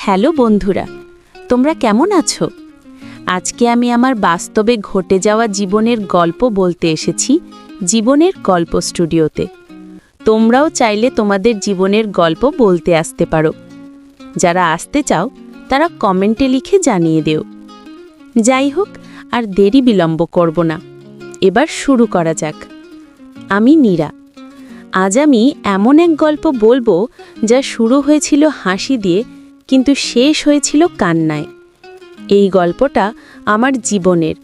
Hello বন্ধুরা, তোমরা কেমন আছো? আজকে আমি আমার বাস্তবে ঘটে যাওয়া জীবনের গল্প বলতে এসেছি জীবনের গল্প স্টুডিওতে। তোমরাও চাইলে তোমাদের জীবনের গল্প বলতে আসতে পারো। যারা আসতে চাও তারা কমেন্টে লিখে জানিয়ে দিও। যাই হোক, আর দেরি বিলম্ব করব না, এবার শুরু করা যাক। আমি নীরা। আজ আমি এমন এক গল্প বলবো যা শুরু হয়েছিল হাসি দিয়ে কিন্তু শেষ হয়েছিল কান্নায়। এই গল্পটা আমার জীবনের,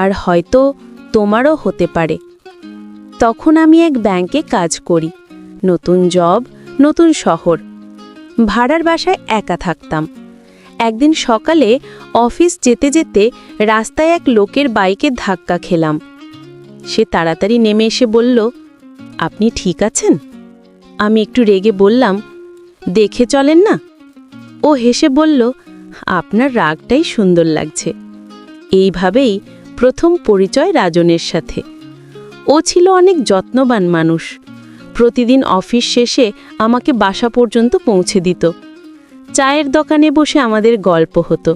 আর হয়তো তোমারও হতে পারে। তখন আমি এক ব্যাংকে কাজ করি, নতুন জব, নতুন শহর। ভাড়ার বাসায় একা থাকতাম। একদিন সকালে অফিস যেতে যেতে রাস্তায় এক লোকের বাইকে ধাক্কা খেলাম। সে তাড়াতাড়ি নেমে এসে বলল, আপনি ঠিক আছেন? আমি একটু রেগে বললাম, দেখে চলেন না। ও হেসে বলল, আপনার রাগটাই সুন্দর লাগছে। এইভাবেই প্রথম পরিচয় রাজনের সাথে। ও ছিল অনেক যত্নবান মানুষ। প্রতিদিন অফিস শেষে আমাকে বাসা পর্যন্ত পৌঁছে দিত। চায়ের দোকানে বসে আমাদের গল্প হতো,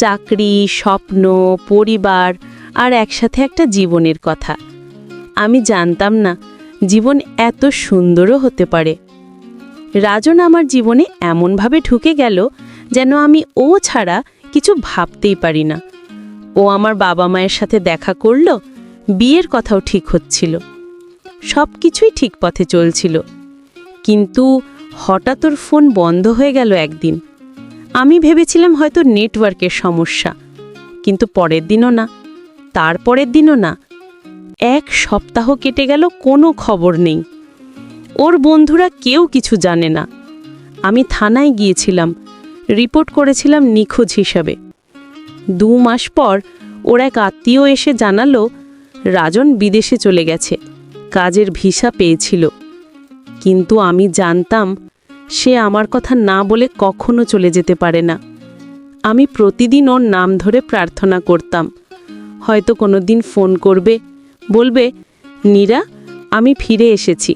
চাকরি, স্বপ্ন, পরিবার আর একসাথে একটা জীবনের কথা। আমি জানতাম না জীবন এত সুন্দরও হতে পারে। রাজন আমার জীবনে এমনভাবে ঢুকে গেল যেন আমি ও ছাড়া কিছু ভাবতেই পারি না। ও আমার বাবা মায়ের সাথে দেখা করল, বিয়ের কথাও ঠিক হচ্ছিল, সব কিছুই ঠিক পথে চলছিল। কিন্তু হঠাৎ ওর ফোন বন্ধ হয়ে গেল একদিন। আমি ভেবেছিলাম হয়তো নেটওয়ার্কের সমস্যা, কিন্তু পরের দিনও না, তারপরের দিনও না। এক সপ্তাহ কেটে গেল, কোনো খবর নেই। ওর বন্ধুরা কেউ কিছু জানে না। আমি থানায় গিয়েছিলাম, রিপোর্ট করেছিলাম নিখোঁজ হিসাবে। 2 মাস পর ওর এক আত্মীয় এসে জানালো রাজন বিদেশে চলে গেছে, কাজের ভিসা পেয়েছিল। কিন্তু আমি জানতাম সে আমার কথা না বলে কখনো চলে যেতে পারে না। আমি প্রতিদিন ওর নাম ধরে প্রার্থনা করতাম, হয়তো কোনো দিন ফোন করবে, বলবে, নীরা, আমি ফিরে এসেছি।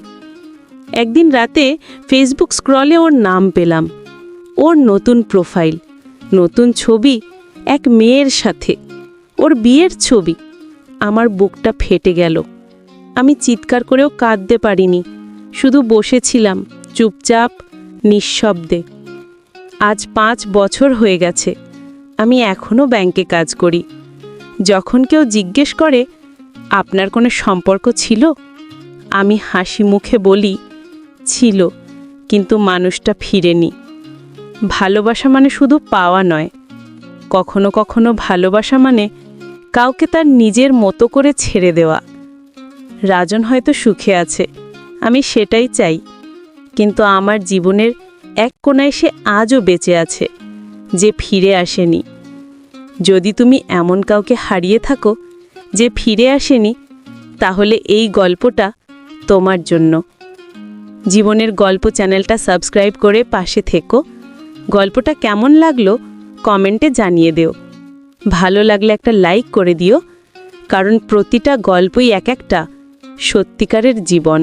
একদিন রাতে ফেসবুক স্ক্রলে ওর নাম পেলাম। ওর নতুন প্রোফাইল, নতুন ছবি, এক মেয়ের সাথে, ওর বিয়ের ছবি। আমার বুকটা ফেটে গেল। আমি চিৎকার করেও কাঁদতে পারিনি, শুধু বসেছিলাম চুপচাপ, নিঃশব্দে। আজ 5 বছর হয়ে গেছে। আমি এখনও ব্যাংকে কাজ করি। যখন কেউ জিজ্ঞেস করে, আপনার কোনো সম্পর্ক ছিল? আমি হাসি মুখে বলি, ছিল, কিন্তু মানুষটা ফিরেনি। ভালোবাসা মানে শুধু পাওয়া নয়, কখনো কখনো ভালোবাসা মানে কাউকে তার নিজের মতো করে ছেড়ে দেওয়া। রাজন হয়তো সুখে আছে, আমি সেটাই চাই। কিন্তু আমার জীবনের এক কোণায় সে আজও বেঁচে আছে, যে ফিরে আসেনি। যদি তুমি এমন কাউকে হারিয়ে থাকো যে ফিরে আসেনি, তাহলে এই গল্পটা তোমার জন্য। জীবনের গল্প চ্যানেলটা সাবস্ক্রাইব করে পাশে থেকো। গল্পটা কেমন লাগলো কমেন্টে জানিয়ে দিও। ভালো লাগলে একটা লাইক করে দিও, কারণ প্রতিটা গল্পই এক একটা সত্যিকারের জীবন।